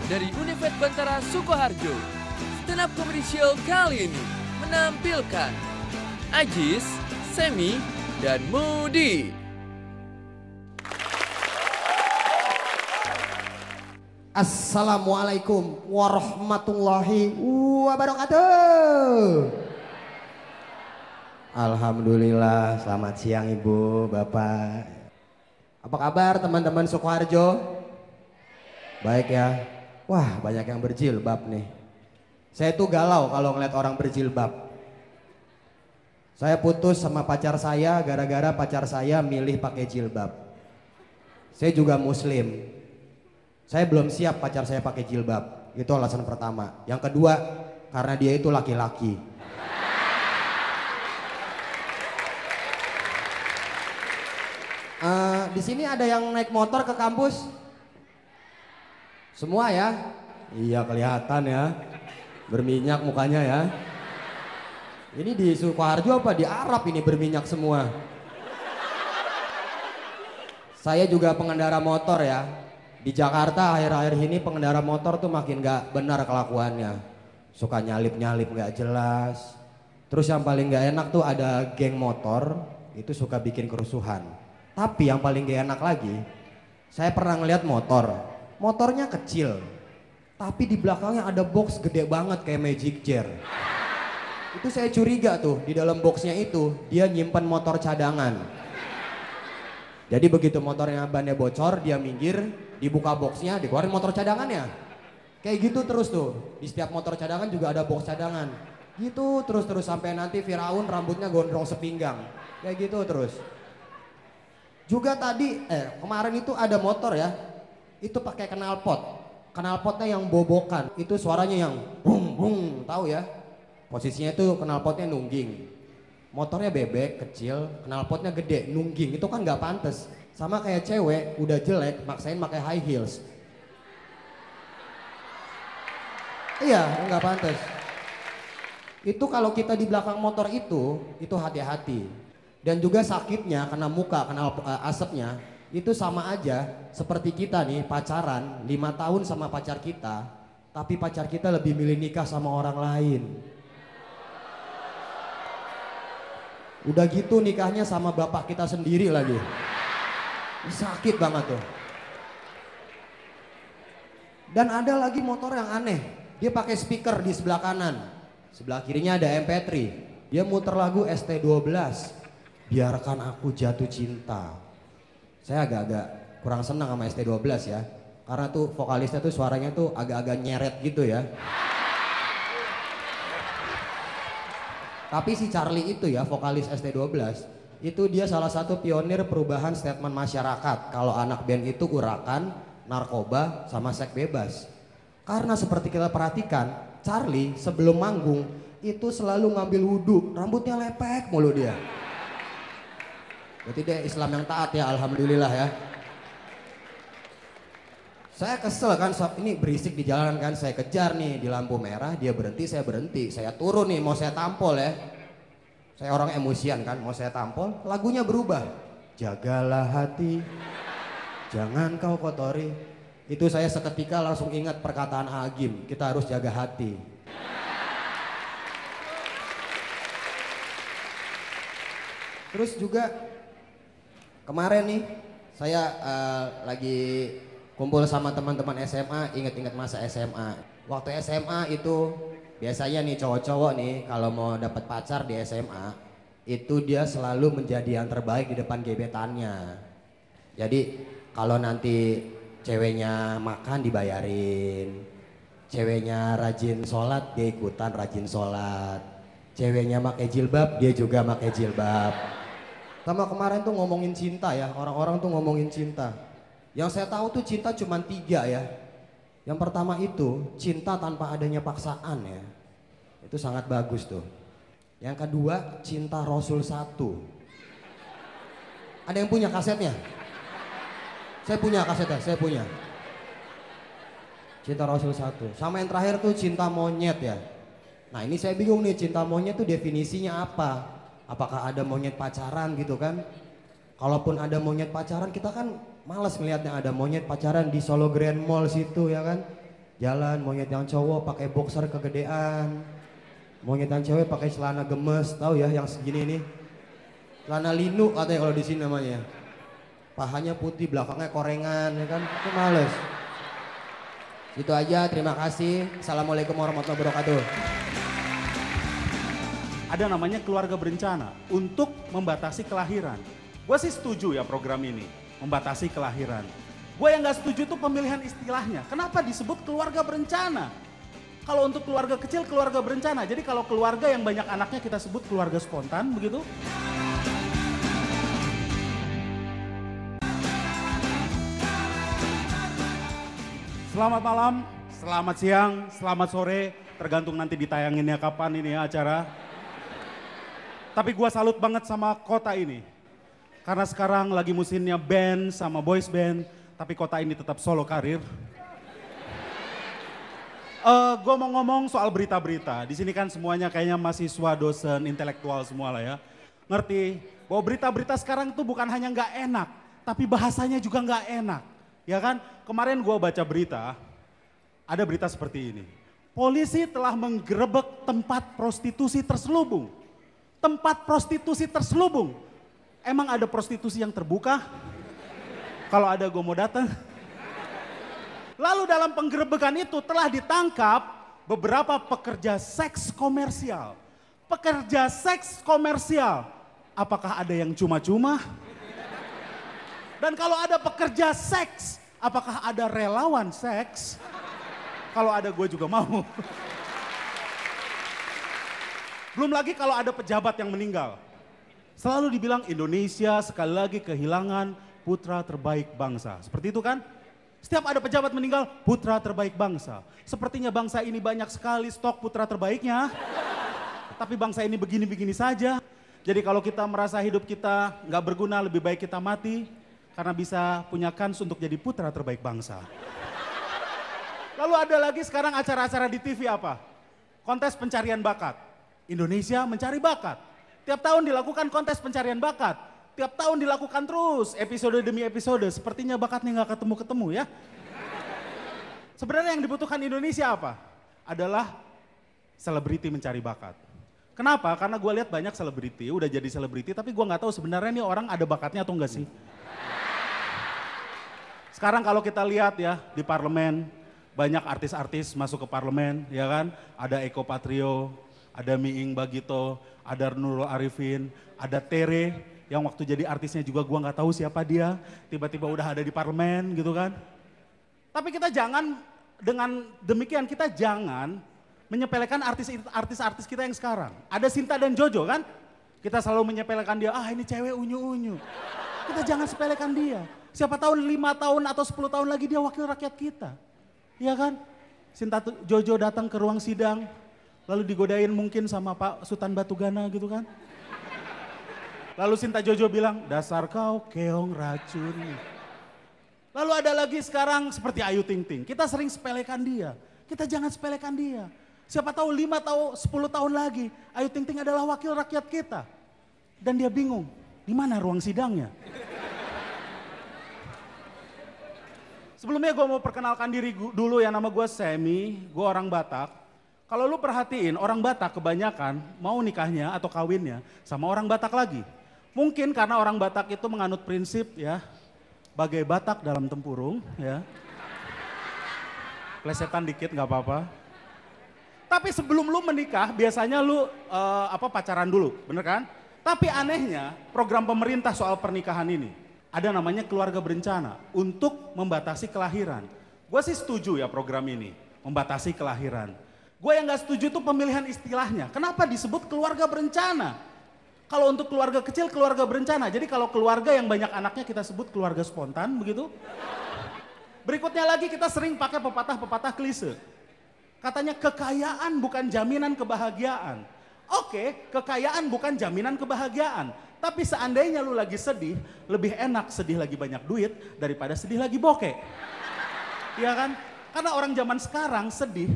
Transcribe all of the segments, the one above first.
dari Universitas Bantara Sukoharjo. Stand up comedy show kali ini menampilkan Ajis, Semi, dan Mudi. Assalamualaikum warahmatullahi wabarakatuh. Alhamdulillah, selamat siang Ibu, Bapak. Apa kabar teman-teman Sukoharjo? Baik ya. Wah, banyak yang berjilbab nih. Saya tuh galau kalau ngeliat orang berjilbab. Saya putus sama pacar saya gara-gara pacar saya milih pakai jilbab. Saya juga muslim. Saya belum siap pacar saya pakai jilbab. Itu alasan pertama. Yang kedua, karena dia itu laki-laki. Di sini ada yang naik motor ke kampus? Semua ya? Iya, kelihatan ya. Berminyak mukanya ya. Ini di Sukoharjo apa di Arab ini berminyak semua? Saya juga pengendara motor ya. Di Jakarta akhir-akhir ini pengendara motor tuh makin gak benar kelakuannya. Suka nyalip-nyalip gak jelas. Terus yang paling gak enak tuh ada geng motor. Itu suka bikin kerusuhan. Tapi yang paling gak enak lagi, saya pernah ngeliat motor. Motornya kecil. Tapi di belakangnya ada box gede banget kayak magic jar. Itu saya curiga tuh, di dalam boxnya itu dia nyimpan motor cadangan. Jadi begitu motornya bannya bocor, dia minggir, dibuka boxnya, dikeluarin motor cadangannya. Kayak gitu terus tuh, di setiap motor cadangan juga ada box cadangan. Gitu terus sampai nanti Firaun rambutnya gondrong sepinggang. Kayak gitu terus. Juga tadi, kemarin itu ada motor ya, itu pakai knalpot. Knalpotnya yang bobokan, itu suaranya yang bung bung, tahu ya? Posisinya itu knalpotnya nungging. Motornya bebek, kecil, knalpotnya gede, nungging. Itu kan nggak pantas. Sama kayak cewek, udah jelek, maksain pakai high heels. Iya, nggak pantas. Itu kalau kita di belakang motor itu hati-hati. Dan juga sakitnya kena muka, kena asapnya, itu sama aja seperti kita nih pacaran 5 tahun sama pacar kita, tapi pacar kita lebih milih nikah sama orang lain. Udah gitu nikahnya sama bapak kita sendiri lagi. Sakit banget tuh. Dan ada lagi motor yang aneh. Dia pakai speaker di sebelah kanan. Sebelah kirinya ada MP3. Dia muter lagu ST12. Biarkan aku jatuh cinta. Saya agak-agak kurang senang sama ST12 ya. Karena tuh vokalisnya tuh suaranya tuh agak-agak nyeret gitu ya. Tapi si Charlie itu ya, vokalis ST12, itu dia salah satu pionir perubahan statement masyarakat. Kalau anak band itu urakan, narkoba, sama seks bebas. Karena seperti kita perhatikan, Charlie sebelum manggung itu selalu ngambil wudhu, rambutnya lepek mulu dia. Berarti dia Islam yang taat ya, alhamdulillah ya. Saya kesel kan, ini berisik di jalan kan, saya kejar nih di lampu merah, dia berhenti, saya berhenti. Saya turun nih, mau saya tampol ya. Saya orang emosian kan, mau saya tampol, lagunya berubah. Jagalah hati, jangan kau kotori. Itu saya seketika langsung ingat perkataan Agim, kita harus jaga hati. Terus juga kemarin nih, saya lagi kumpul sama teman-teman SMA, inget-inget masa SMA. Waktu SMA itu biasanya nih cowok-cowok nih kalau mau dapat pacar di SMA, itu dia selalu menjadi yang terbaik di depan gebetannya. Jadi kalau nanti ceweknya makan dibayarin, ceweknya rajin sholat dia ikutan rajin sholat, ceweknya pakai jilbab dia juga pakai jilbab. Sama kemarin tuh ngomongin cinta ya, orang-orang tuh ngomongin cinta. Yang saya tahu tuh cinta cuma 3 ya. Yang pertama itu cinta tanpa adanya paksaan ya. Itu sangat bagus tuh. Yang kedua cinta Rasul 1. Ada yang punya kasetnya? Saya punya kasetnya, saya punya. Cinta Rasul 1. Sama yang terakhir tuh cinta monyet ya. Nah ini saya bingung nih, cinta monyet tuh definisinya apa? Apakah ada monyet pacaran gitu kan? Kalaupun ada monyet pacaran kita kan malas ngelihatnya, ada monyet pacaran di Solo Grand Mall situ ya kan. Jalan monyet yang cowok pakai boxer kegedean. Monyet yang cewek pakai celana gemes, tahu ya yang segini ini. Celana linu katanya kalau di sini namanya. Pahanya putih, belakangnya korengan, ya kan? Itu males. Itu aja, terima kasih. Assalamualaikum warahmatullahi wabarakatuh. Ada namanya keluarga berencana untuk membatasi kelahiran. Gue sih setuju ya program ini, membatasi kelahiran. Gue yang gak setuju tuh pemilihan istilahnya. Kenapa disebut keluarga berencana? Kalau untuk keluarga kecil, keluarga berencana. Jadi kalau keluarga yang banyak anaknya kita sebut keluarga spontan, begitu. Selamat malam, selamat siang, selamat sore. Tergantung nanti ditayanginnya kapan ini ya acara. Tapi gue salut banget sama kota ini. Karena sekarang lagi musimnya band sama boys band. Tapi kota ini tetap solo karir. Gue mau ngomong soal berita-berita. Di sini kan semuanya kayaknya mahasiswa, dosen, intelektual semua lah ya. Ngerti bahwa berita-berita sekarang tuh bukan hanya nggak enak. Tapi bahasanya juga nggak enak. Ya kan, kemarin gue baca berita. Ada berita seperti ini. Polisi telah menggerebek tempat prostitusi terselubung. Tempat prostitusi terselubung. Emang ada prostitusi yang terbuka? Kalau ada gue mau datang. Lalu dalam penggerebekan itu telah ditangkap beberapa pekerja seks komersial. Pekerja seks komersial. Apakah ada yang cuma-cuma? Dan kalau ada pekerja seks, apakah ada relawan seks? Kalau ada gue juga mau. Belum lagi kalau ada pejabat yang meninggal. Selalu dibilang Indonesia sekali lagi kehilangan putra terbaik bangsa. Seperti itu kan? Setiap ada pejabat meninggal, putra terbaik bangsa. Sepertinya bangsa ini banyak sekali stok putra terbaiknya. Tapi bangsa ini begini-begini saja. Jadi kalau kita merasa hidup kita nggak berguna, lebih baik kita mati. Karena bisa punya kans untuk jadi putra terbaik bangsa. Lalu ada lagi sekarang acara-acara di TV apa? Kontes pencarian bakat. Indonesia mencari bakat. Tiap tahun dilakukan kontes pencarian bakat. Tiap tahun dilakukan terus episode demi episode. Sepertinya bakatnya nggak ketemu-ketemu ya. Sebenarnya yang dibutuhkan Indonesia apa? Adalah selebriti mencari bakat. Kenapa? Karena gue lihat banyak selebriti, udah jadi selebriti tapi gue nggak tahu sebenarnya nih orang ada bakatnya atau enggak sih. Sekarang kalau kita lihat ya di parlemen, banyak artis-artis masuk ke parlemen, ya kan? Ada Eko Patrio, ada Miing Bagito, ada Nurul Arifin, ada Tere yang waktu jadi artisnya juga gua nggak tahu siapa dia, tiba-tiba udah ada di parlemen gitu kan. Tapi kita jangan, dengan demikian kita jangan menyepelekan artis-artis kita yang sekarang. Ada Sinta dan Jojo kan? Kita selalu menyepelekan dia, ah ini cewek unyu-unyu. Kita jangan sepelekan dia. Siapa tahu 5 tahun atau 10 tahun lagi dia wakil rakyat kita. Iya kan? Sinta Jojo datang ke ruang sidang, lalu digodain mungkin sama Pak Sultan Batugana gitu kan. Lalu Sinta Jojo bilang, dasar kau keong racun. Lalu ada lagi sekarang seperti Ayu Ting Ting. Kita sering sepelekan dia. Kita jangan sepelekan dia. Siapa tahu 5 tahun, 10 tahun lagi Ayu Ting Ting adalah wakil rakyat kita. Dan dia bingung, di mana ruang sidangnya? Sebelumnya gue mau perkenalkan diri dulu ya, nama gue Semi, gue orang Batak. Kalau lu perhatiin orang Batak kebanyakan mau nikahnya atau kawinnya sama orang Batak lagi. Mungkin karena orang Batak itu menganut prinsip ya, bagai Batak dalam tempurung ya. Plesetan dikit gak apa-apa. Tapi sebelum lu menikah biasanya lu pacaran dulu, bener kan? Tapi anehnya program pemerintah soal pernikahan ini. Ada namanya keluarga berencana untuk membatasi kelahiran. Gue sih setuju ya program ini, membatasi kelahiran. Gue yang gak setuju tuh pemilihan istilahnya. Kenapa disebut keluarga berencana? Kalau untuk keluarga kecil, keluarga berencana. Jadi kalau keluarga yang banyak anaknya kita sebut keluarga spontan begitu. Berikutnya lagi kita sering pakai pepatah-pepatah klise. Katanya kekayaan bukan jaminan kebahagiaan. Oke, kekayaan bukan jaminan kebahagiaan. Tapi seandainya lu lagi sedih, lebih enak sedih lagi banyak duit daripada sedih lagi bokeh. Iya kan? Karena orang zaman sekarang sedih,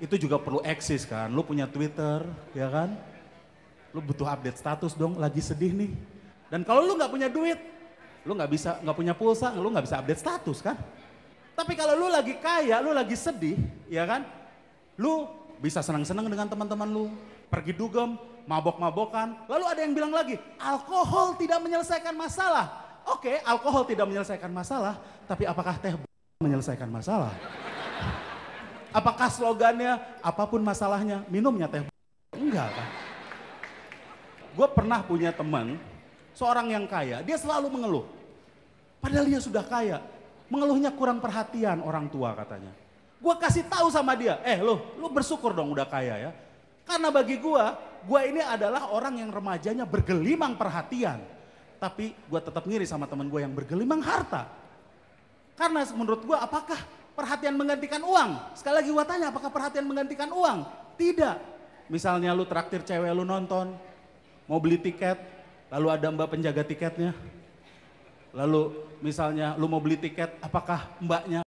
itu juga perlu eksis kan. Lu punya Twitter, ya kan? Lu butuh update status dong, lagi sedih nih. Dan kalau lu gak punya duit, lu gak punya pulsa, lu gak bisa update status kan? Tapi kalau lu lagi kaya, lu lagi sedih, ya kan? Lu bisa senang-senang dengan teman-teman lu, pergi dugem, mabok-mabokan. Lalu ada yang bilang lagi, alkohol tidak menyelesaikan masalah. Oke, alkohol tidak menyelesaikan masalah, tapi apakah teh menyelesaikan masalah? Apakah slogannya, apapun masalahnya, minumnya teh? Enggak kan? Gue pernah punya teman, seorang yang kaya, dia selalu mengeluh. Padahal dia sudah kaya, mengeluhnya kurang perhatian orang tua katanya. Gue kasih tahu sama dia, lu bersyukur dong udah kaya ya. Karena bagi gue ini adalah orang yang remajanya bergelimang perhatian. Tapi gue tetap ngiri sama teman gue yang bergelimang harta. Karena menurut gue apakah perhatian menggantikan uang? Sekali lagi gue tanya, apakah perhatian menggantikan uang? Tidak. Misalnya lu traktir cewek lu nonton, mau beli tiket, lalu ada mbak penjaga tiketnya. Lalu misalnya lu mau beli tiket, apakah mbaknya